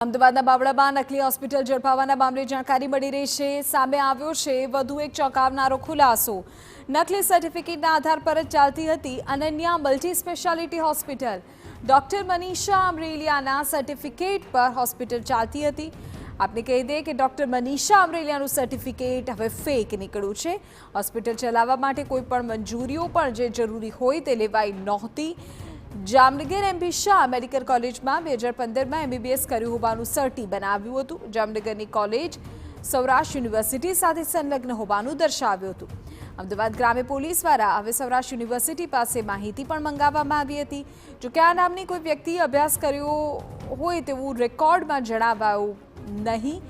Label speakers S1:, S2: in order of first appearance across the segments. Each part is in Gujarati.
S1: અમદાવાદના બાવળામાં નકલી હોસ્પિટલ ઝડપાવવાના મામલે જાણકારી મળી રહી છે। સામે આવ્યો છે વધુ એક ચોંકાવનારો ખુલાસો। નકલી સર્ટિફિકેટના આધાર પર જ ચાલતી હતી Ananya multi speciality hospital. Doctor Manisha અમરેલિયાના સર્ટિફિકેટ પર હોસ્પિટલ ચાલતી હતી। આપને કહી દે કે ડોક્ટર મનીષા અમરેલિયાનું સર્ટિફિકેટ હવે ફેક નીકળ્યું છે। હોસ્પિટલ ચલાવવા માટે કોઈ પણ મંજૂરીઓ પણ જે જરૂરી હોય તે લેવાઈ નહોતી। જામનગર એમબી શાહ મેડિકલ કોલેજમાં 2015માં એમબીબીએસ કર્યું હોવાનું સર્ટી બનાવ્યું હતું। જામનગરની કોલેજ સૌરાષ્ટ્ર યુનિવર્સિટી સાથે સંલગ્ન હોવાનું દર્શાવ્યું હતું। અમદાવાદ ગ્રામ્ય પોલીસ દ્વારા હવે સૌરાષ્ટ્ર યુનિવર્સિટી પાસે માહિતી પણ મંગાવવામાં આવી હતી। જોકે આ નામની કોઈ વ્યક્તિએ અભ્યાસ કર્યો હોય તેવું રેકોર્ડમાં જણાવાયું નહીં।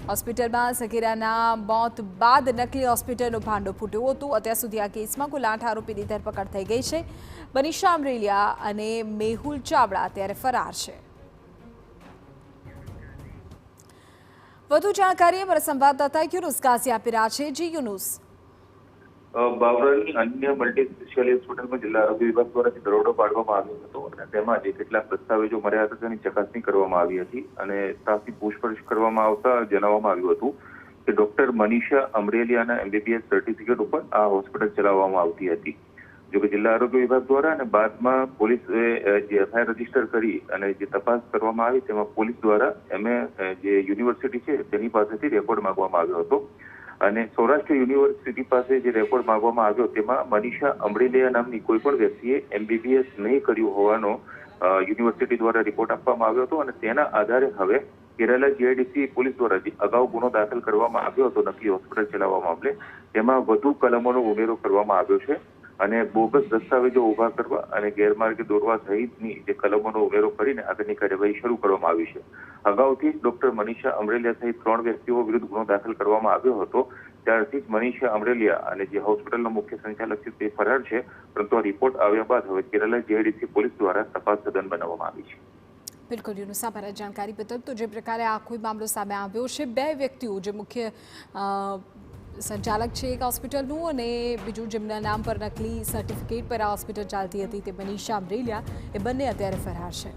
S1: હોસ્પિટલમાં સગીરાના મોત બાદ નકલી હોસ્પિટલનો ભાંડો ફૂટ્યો હતો। અત્યાર સુધી આ કેસમાં કુલ 8 આરોપીની ધરપકડ થઈ ગઈ છે। મનીષા અમરેલિયા અને મેહુલ ચાવડા અત્યારે ફરાર છે। વધુ જાણકારી અમારા સંવાદદાતા યુનુસ ગાઝી આપી રહ્યા છે। જી યુનુસ,
S2: બાવળાની અન્ય મલ્ટી સ્પેશિયાલિટી હોસ્પિટલમાં જિલ્લા આરોગ્ય વિભાગ દ્વારા દરોડો પાડવામાં આવ્યો હતો અને તેમાં જે કેટલાક દસ્તાવેજો મળ્યા હતા તેની ચકાસણી કરવામાં આવી હતી અને સ્ટાફની પૂછપરછ કરવામાં આવતા જણાવવામાં આવ્યું હતું કે ડોક્ટર મનીષા અમરેલિયાના એમબીબીએસ સર્ટિફિકેટ ઉપર આ હોસ્પિટલ ચલાવવામાં આવતી હતી। જોકે જિલ્લા આરોગ્ય વિભાગ દ્વારા અને બાદમાં પોલીસે જે એફઆઈઆર રજીસ્ટર કરી અને જે તપાસ કરવામાં આવી તેમાં પોલીસ દ્વારા જે યુનિવર્સિટી છે તેની પાસેથી રેકોર્ડ માંગવામાં આવ્યો હતો અને સૌરાષ્ટ્ર યુનિવર્સિટી પાસે જે રેકોર્ડ માંગવામાં આવ્યો તેમાં મનીષા અમરેલિયા નામની કોઈ પણ વ્યક્તિએ એમબીબીએસ નહીં કર્યું હોવાનો યુનિવર્સિટી દ્વારા રિપોર્ટ આપવામાં આવ્યો હતો અને તેના આધારે હવે કેરાલા જીઆઈડીસી પોલીસ દ્વારા જે અગાઉ ગુનો દાખલ કરવામાં આવ્યો હતો નકલી હોસ્પિટલ ચલાવવા મામલે તેમાં વધુ કલમોનો ઉમેરો કરવામાં આવ્યો છે અને બોગસ દસ્તાવેજો ઉભા કરવા અને ગેરમાર્ગે દોરવા સહિતની જે કલમોનો ઉમેરો કરીને આગળની કાર્યવાહી શરૂ કરવામાં આવી છે। અગાઉથી ડોક્ટર મનીષા અમરેલિયા સહિત 3 વ્યક્તિઓ વિરુદ્ધ ગુનો દાખલ કરવામાં આવ્યો હતો। ત્યારથી જ મનીષા અમરેલિયા અને જે હોસ્પિટલનો મુખ્ય સંચાલક છે તે ફરાર છે, પરંતુ આ રિપોર્ટ આવ્યા બાદ હવે કેરાલા જીઆઈડીસી પોલીસ દ્વારા તપાસ સઘન બનાવવામાં આવી છે।
S1: બિલકુલ યુનુસ, આભાર જાણકારી બદલ। તો જે પ્રકારે આ કોઈ મામલો સામે આવ્યો છે, 2 વ્યક્તિઓ જે મુખ્ય સંચાલક છે એક હોસ્પિટલનું અને બીજું જેમના નામ પર નકલી સર્ટિફિકેટ પર આ હોસ્પિટલ ચાલતી હતી તે મનીષા અમરેલિયા, એ બંને અત્યારે ફરાર છે।